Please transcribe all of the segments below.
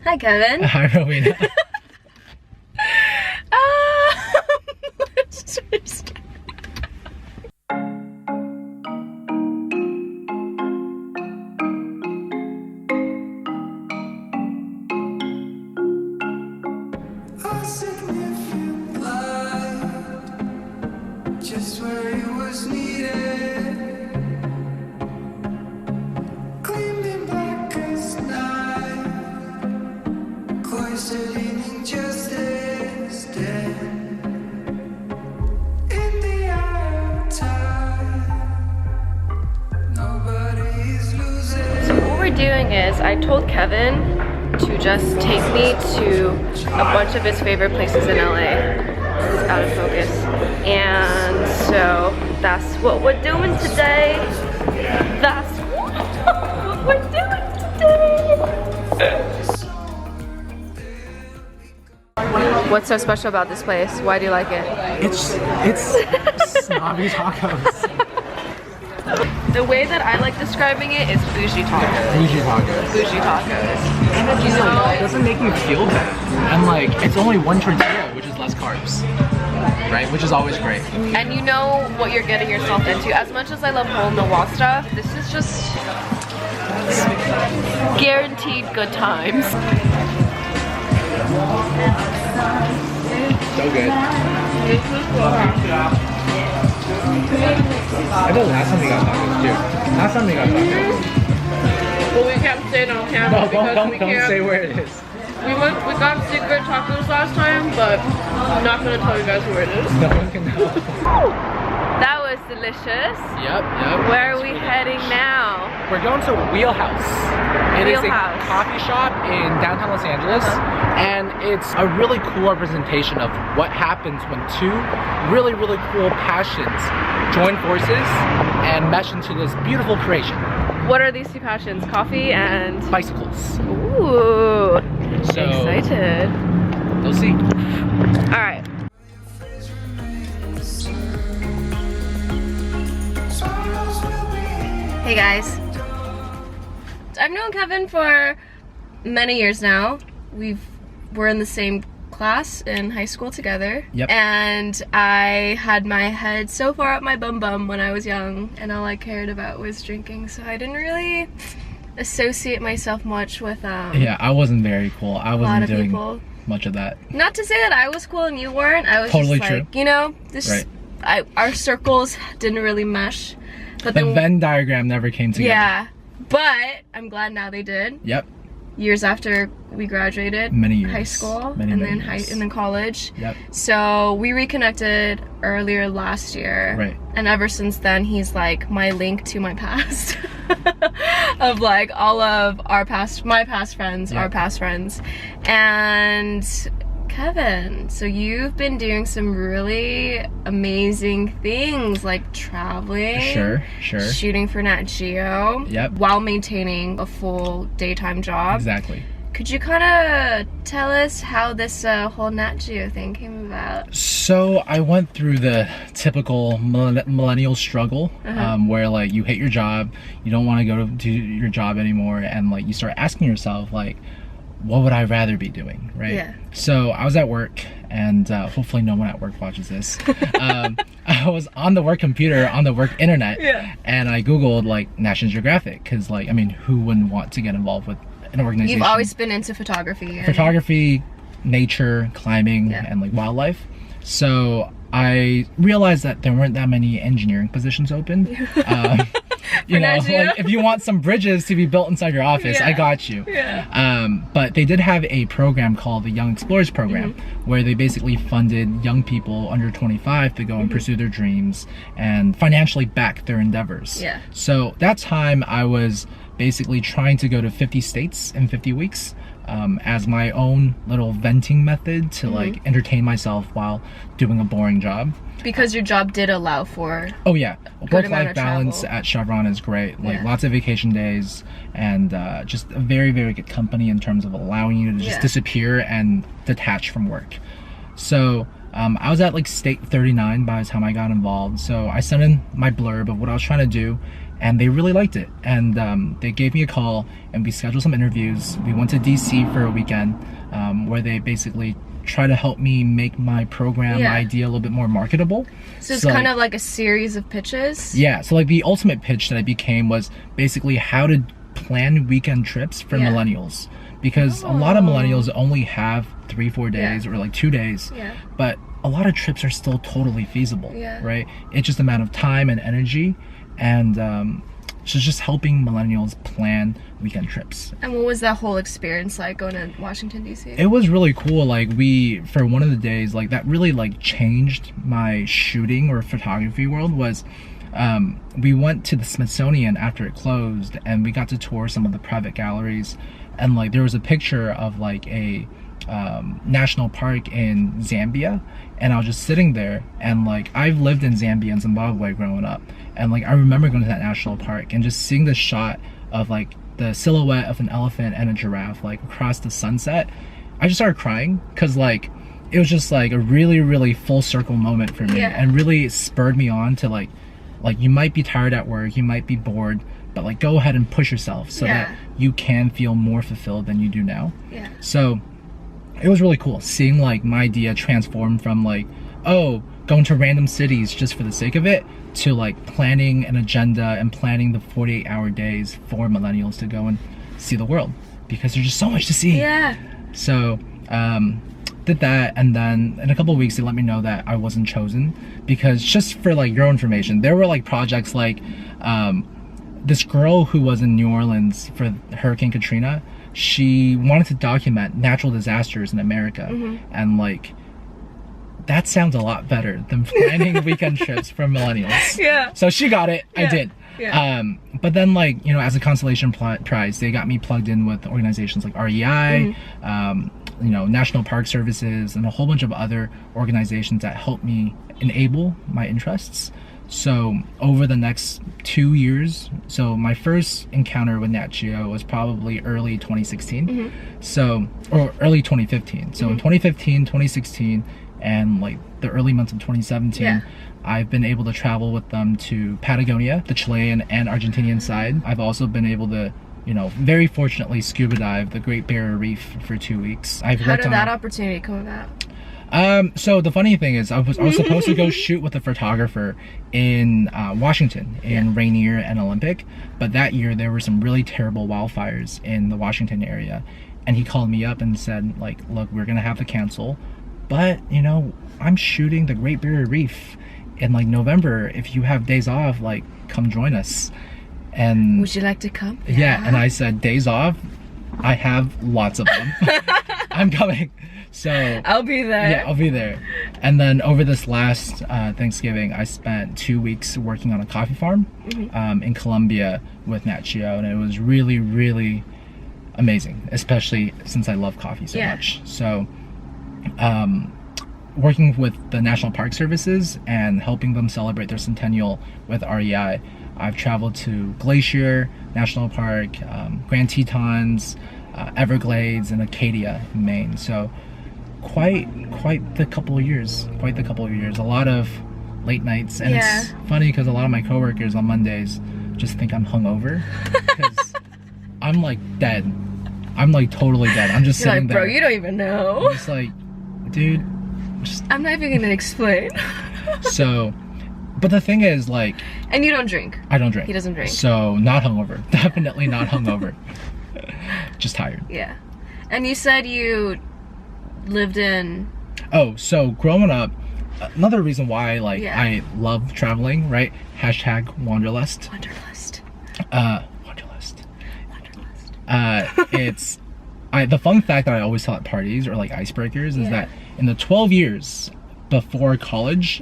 Hi, Kevin. Hi, Rowena. Let's just... Just where it was needed, gleaming black as night, cloistered in injustice, dead in the eye of time. Nobody's losing. So what we're doing is, I told Kevin to just take me to a bunch of his favorite places in LA. It's out of focus. And so that's what we're doing today. That's what we're doing today. What's so special about this place? Why do you like it? It's snobby tacos. The way that I like describing it is bougie tacos. Bougie tacos. Bougie tacos. And it just it doesn't make me feel bad. And like, it's only one tortilla, which is less carbs. Right? Which is always great. And you know what you're getting yourself into. As much as I love hole in the wall stuff, this is just guaranteed good times. So good. I know last time we got tacos too. Last time we got tacos. Well, we can't say it on camera No, don't say where it is. We got secret tacos last time, but I'm not gonna tell you guys where it is. No one can know. That was delicious. Yep. Where are we heading now? We're going to Wheelhouse. It is a Wheelhouse. coffee shop in downtown Los Angeles, and it's a really cool representation of what happens when two really cool passions join forces and mesh into this beautiful creation. What are these two passions? Coffee and Bicycles. ooh, So excited. we'll see. All right. Hey guys. I've known Kevin for many years now. We're in the same class in high school together. Yep. And I had my head so far up my bum when I was young, and all I cared about was drinking, so I didn't really associate myself much with Yeah, I wasn't very cool. I a lot wasn't of doing people. much of that. Not to say that I was cool and you weren't. I was Totally just like, true. you know, this Right. our circles didn't really mesh. But The then Venn diagram never came together. yeah, but I'm glad now they did. Yep. Years after we graduated, Many years. high school, Many and then years. and then college. Yep. So we reconnected earlier last year, Right. and ever since then he's like my link to my past, of like all of our past, my past friends, Yeah. our past friends, and Kevin. So you've been doing some really amazing things, like traveling. Sure. Shooting for Nat Geo, Yep. while maintaining a full daytime job. Exactly. Could you kind of tell us how this whole Nat Geo thing came about? So I went through the typical millennial struggle, where like you hate your job, you don't want to go to your job anymore, and like you start asking yourself like, what would I rather be doing, right? Yeah. So I was at work, and hopefully no one at work watches this. I was on the work computer, on the work internet, and I Googled like National Geographic, because like, I mean, who wouldn't want to get involved with an organization? You've always been into photography. Photography, nature, climbing, and like wildlife. So I realized that there weren't that many engineering positions open. You know, like if you want some bridges to be built inside your office, I got you. But they did have a program called the Young Explorers Program, where they basically funded young people under 25 to go and pursue their dreams and financially back their endeavors. So that time I was basically trying to go to 50 states in 50 weeks. As my own little venting method to like entertain myself while doing a boring job. Because your job did allow for Oh yeah, good amount work-life of balance travel. at Chevron is great. Like lots of vacation days, and just a very good company in terms of allowing you to just disappear and detach from work. So I was at like state 39 by the time I got involved. So I sent in my blurb of what I was trying to do, and they really liked it. And they gave me a call, and we scheduled some interviews. We went to DC for a weekend, where they basically try to help me make my program idea a little bit more marketable. So it's kind of like a series of pitches? Yeah, so like the ultimate pitch that I became was basically how to plan weekend trips for millennials. Because a lot of millennials only have 3-4 days or like 2 days, but a lot of trips are still totally feasible, right? It's just a matter of time and energy, and so just helping millennials plan weekend trips. And what was that whole experience like going to Washington, D.C.? It was really cool. Like for one of the days, like that really like changed my shooting or photography world was we went to the Smithsonian after it closed, and we got to tour some of the private galleries, and like there was a picture of like a national park in Zambia, and I was just sitting there, and like I've lived in Zambia and Zimbabwe growing up, and like I remember going to that national park and just seeing the shot of like the silhouette of an elephant and a giraffe like across the sunset. I just started crying because like it was just like a really full circle moment for me, and really spurred me on to like you might be tired at work, you might be bored, but like go ahead and push yourself so that you can feel more fulfilled than you do now. So it was really cool seeing like my idea transform from like, oh, going to random cities just for the sake of it, to like planning an agenda and planning the 48-hour days for millennials to go and see the world, because there's just so much to see. So did that, and then in a couple of weeks they let me know that I wasn't chosen, because just for like your information, there were like projects like this girl who was in New Orleans for Hurricane Katrina. She wanted to document natural disasters in America, and like that sounds a lot better than planning weekend trips for millennials. So she got it. I did. But then like, you know, as a consolation prize, they got me plugged in with organizations like REI, you know, National Park Services, and a whole bunch of other organizations that help me enable my interests. So over the next 2 years, so my first encounter with Nat Geo was probably early 2016, so, or early 2015. So in 2015, 2016, and like the early months of 2017, I've been able to travel with them to Patagonia, the Chilean and Argentinian side. I've also been able to, you know, very fortunately scuba dive the Great Barrier Reef for 2 weeks. How did that opportunity come about? So the funny thing is I was supposed to go shoot with a photographer in Washington, in Rainier and Olympic, but that year there were some really terrible wildfires in the Washington area, and he called me up and said like, look, we're gonna have to cancel, but you know, I'm shooting the Great Barrier Reef in like November. If you have days off, like come join us. And would you like to come? And I said, days off, I have lots of them. I'm coming. So I'll be there. Yeah, I'll be there. And then over this last Thanksgiving, I spent 2 weeks working on a coffee farm in Colombia with Nat Geo, and it was really amazing, especially since I love coffee so much. So working with the National Park Services and helping them celebrate their centennial with REI, I've traveled to Glacier National Park, Grand Tetons, Everglades, and Acadia in Maine. So quite the couple of years. A lot of late nights, and it's funny because a lot of my coworkers on Mondays just think I'm hungover because I'm like dead. I'm like totally dead. I'm just sitting there. Bro, you don't even know. I'm just like, dude. I'm not even gonna explain. So, but the thing is, like, and you don't drink. I don't drink. He doesn't drink. So not hungover. Definitely not hungover. Just tired. Yeah. And you said you lived in. Oh, so growing up, another reason why like I love traveling, right? Hashtag wanderlust. Wanderlust. It's the fun fact that I always tell at parties or like icebreakers is that in the 12 years before college,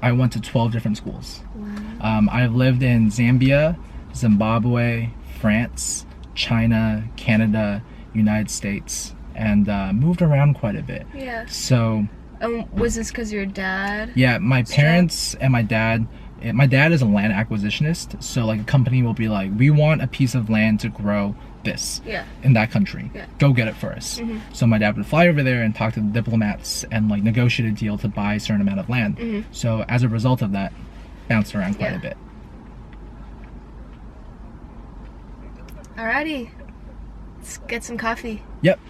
I went to 12 different schools. Wow. I've lived in Zambia, Zimbabwe, France, China, Canada, United States, and moved around quite a bit. Yeah. So. Was this because your dad? Yeah, my parents and my dad. My dad is a land acquisitionist, so like a company will be like, we want a piece of land to grow this in that country. Go get it for us. So my dad would fly over there and talk to the diplomats and like negotiate a deal to buy a certain amount of land. So as a result of that, bounced around quite a bit. Alrighty, let's get some coffee. Yep.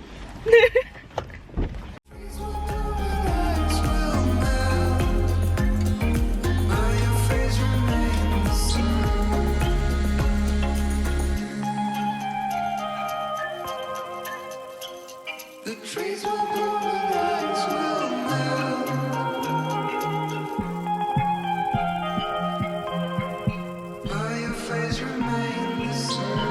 The trees will bloom and lights will melt. But your face remains the same.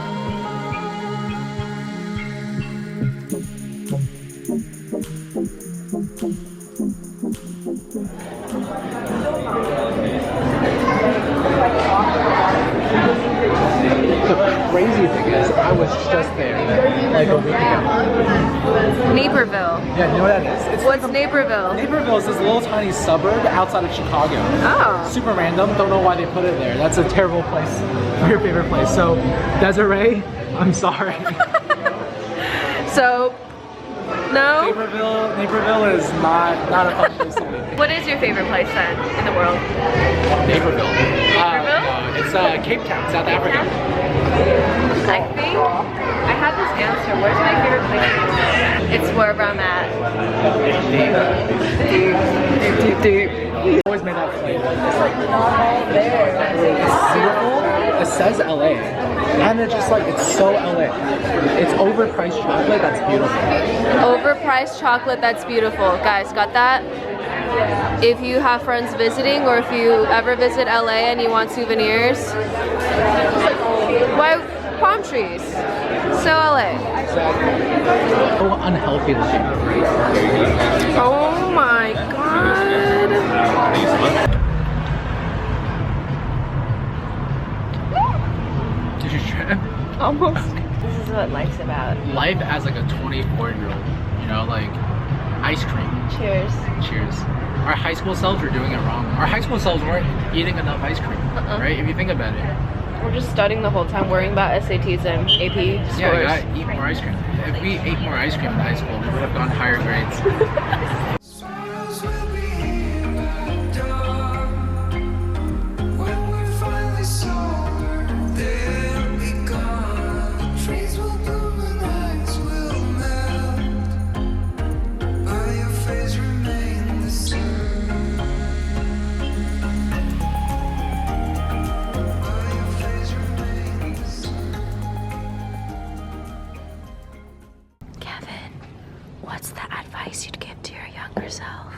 The crazy thing is, I was just there like a week ago. Naperville. Yeah, you know what that is? What's Naperville? Naperville is this little tiny suburb outside of Chicago. Oh. Super random, don't know why they put it there. That's a terrible place, your favorite place. So, Desiree, I'm sorry. So, no? Naperville is not a fun place to live. What is your favorite place then in the world? Naperville. Naperville? No, it's Cape Town, South Africa. I think I have this answer. Where's my favorite place? It's wherever I'm at. Deep. Always made that claim. It's beautiful. It says LA. And it's just like, it's so LA. It's overpriced chocolate that's beautiful. Overpriced chocolate that's beautiful. Guys, got that? If you have friends visiting or if you ever visit LA and you want souvenirs, why palm trees? So LA. Exactly. So unhealthy looking. Oh my god. Did you try? Almost. This is what life's about. Life as like a 24-year-old, you know, like ice cream. Cheers. Cheers. Our high school selves were doing it wrong. Our high school selves weren't eating enough ice cream, right? If you think about it. We're just studying the whole time, worrying about SATs and AP scores. Yeah, you gotta eat more ice cream. If we ate more ice cream in high school, we would have gotten higher grades. Sorrows will be here at dawn. When we're finally sober, they'll be gone. The trees will bloom and lights will melt. But your face remains the same. But your face remains the same. Kevin, what's the advice you'd give to your younger self?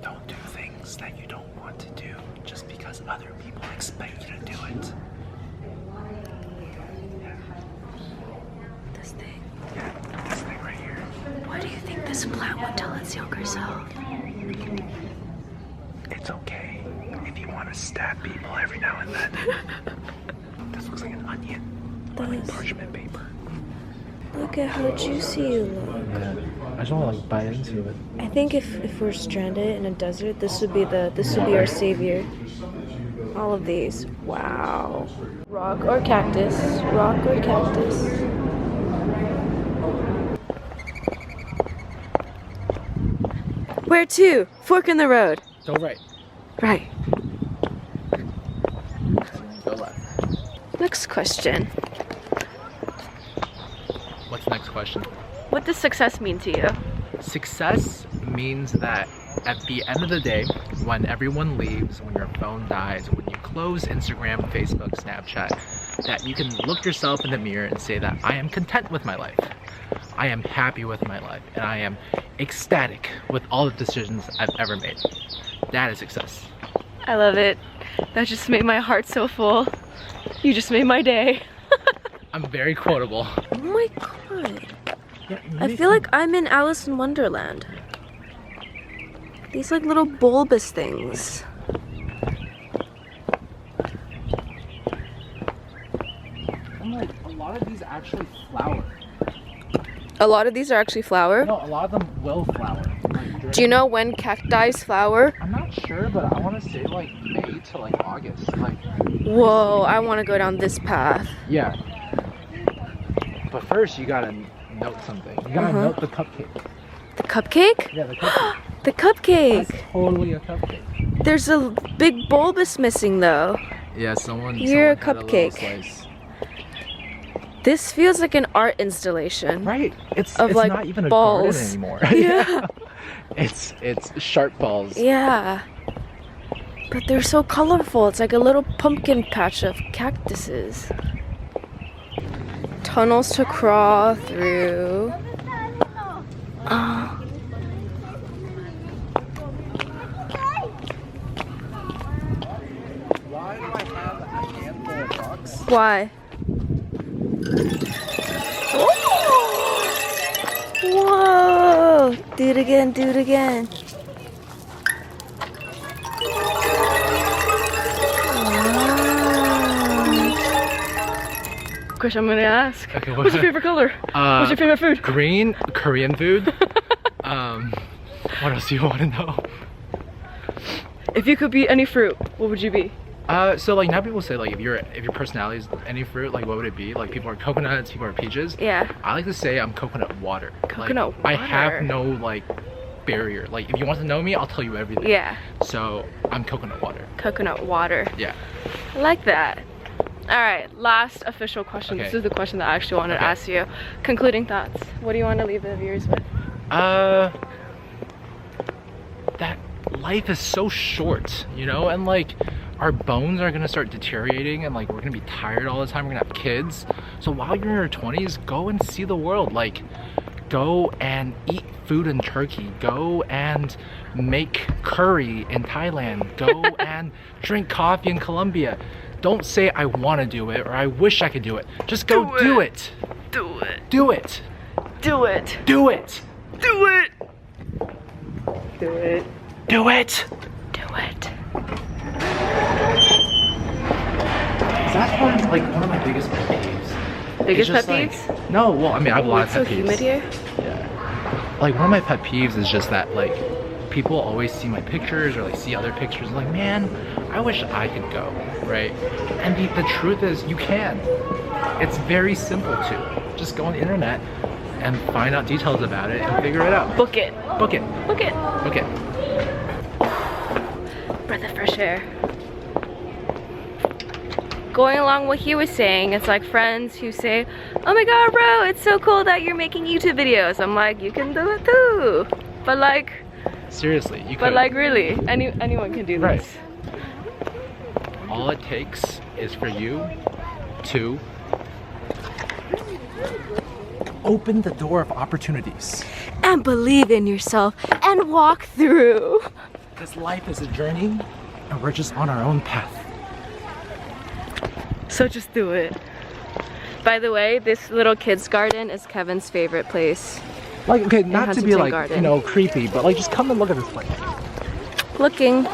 Don't do things that you don't want to do just because other people expect you to do it. This thing. Yeah, this thing right here. What do you think this plant would tell its younger self? It's okay if you want to stab people every now and then. This looks like an onion. Or like parchment paper. Look at how juicy you look. Yeah. I just want to like bite into it. I think if we're stranded in a desert, this would be our savior. All of these. Wow. Rock or cactus? Rock or cactus? Where to? Fork in the road. Go right. Right. Go left. Next question. What's the next question? What does success mean to you? Success means that at the end of the day, when everyone leaves, when your phone dies, when you close Instagram, Facebook, Snapchat, that you can look yourself in the mirror and say that I am content with my life. I am happy with my life, and I am ecstatic with all the decisions I've ever made. That is success. I love it. That just made my heart so full. You just made my day. I'm very quotable. Oh my god. I feel like I'm in Alice in Wonderland. These like little bulbous things. I'm like, a lot of these actually flower. A lot of these are actually flower. No, a lot of them will flower. Like, Do you know when cacti flower? I'm not sure, but I want to say like May to like August. Like, Whoa, I want to go down this path. yeah. But first, you gotta note something. You gotta note the cupcake. The cupcake? Yeah, the cupcake. The cupcake. That's totally a cupcake. There's a big bulbous missing though. Yeah, someone. You're a had little cupcake. slice. This feels like an art installation. Right. It's like not even a balls. garden anymore. Yeah. It's sharp balls. Yeah. But they're so colorful. It's like a little pumpkin patch of cactuses. Tunnels to crawl through. Why do I have a handful of rocks? Why? Whoa! Do it again, do it again. Question I'm gonna ask. Okay, what's your favorite color? What's your favorite food? Green, Korean food. What else do you want to know? If you could be any fruit, what would you be? So like now people say like if your personality is any fruit, like what would it be? Like people are coconuts, people are peaches. Yeah. I like to say I'm coconut water. Coconut I water. have no like barrier. Like if you want to know me, I'll tell you everything. Yeah. So I'm coconut water. Coconut water. Yeah. I like that. All right, last official question. Okay. This is the question that I actually wanted to ask you. Concluding thoughts. What do you want to leave the viewers with? That life is so short, you know, and like our bones are gonna start deteriorating, and like we're gonna be tired all the time. We're gonna have kids. So while you're in your 20s, go and see the world. Like, go and eat food in Turkey. Go and make curry in Thailand. Go and drink coffee in Colombia. Don't say I want to do it or I wish I could do it. Just go do it. Do it. Do it. Do it. Do it. Do it. Do it. Do it. Do it. That's like one of my biggest pet peeves. Biggest pet It's just, like- peeves? No, well, I mean, I have a lot of It's so pet peeves. humid here. Yeah. Like one of my pet peeves is just that like people always see my pictures or like see other pictures like, man, I wish I could go, right? And the truth is you can. It's very simple to. Just go on the internet and find out details about it and figure it out. Book it. Book it. Book it. Book it. Breath of fresh air. Going along what he was saying, it's like friends who say, oh my god, bro, it's so cool that you're making YouTube videos. I'm like, you can do it too. But like, seriously, you could. but like really, anyone can do Right. this. All it takes is for you to open the door of opportunities. And believe in yourself and walk through. Because life is a journey and we're just on our own path. So just do it. By the way, this little kid's garden is Kevin's favorite place. Like, okay, not to be Huntington like, Garden. you know, creepy, but like just come and look at this place. Looking.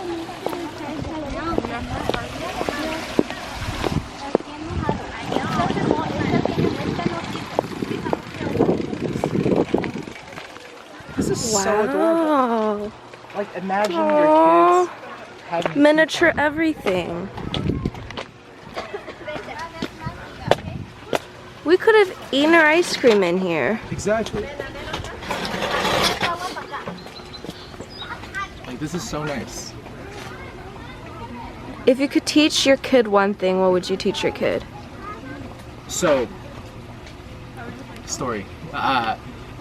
This is so adorable. Wow. Like imagine Aw. your kids having Miniature everything. We could have eaten our ice cream in here. Exactly. Like this is so nice. If you could teach your kid one thing, what would you teach your kid? So, story.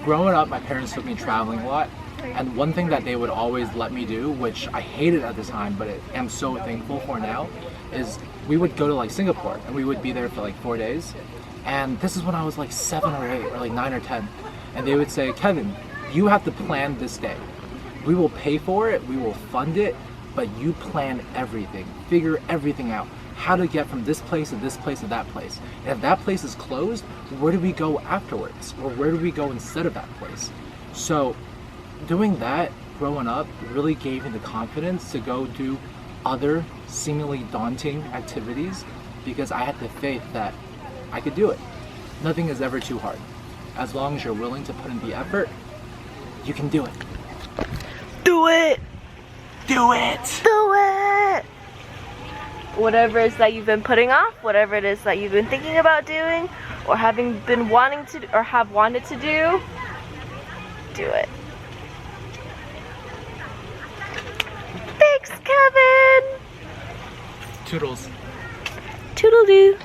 Growing up, my parents took me traveling a lot, and one thing that they would always let me do, which I hated at the time, but I'm so thankful for now, is we would go to like Singapore, and we would be there for like 4 days. And this is when I was like 7 or 8 or like 9 or 10. And they would say, Kevin, you have to plan this day. We will pay for it, we will fund it, but you plan everything. Figure everything out. How to get from this place to this place to that place. And if that place is closed, where do we go afterwards? Or where do we go instead of that place? So doing that growing up really gave me the confidence to go do other seemingly daunting activities because I had the faith that I could do it. Nothing is ever too hard. As long as you're willing to put in the effort, you can do it. Do it! Do it! Do it! Whatever it is that you've been putting off, whatever it is that you've been thinking about doing, or having been wanting to, or have wanted to do it. Thanks, Kevin. Toodles. Toodle-doo.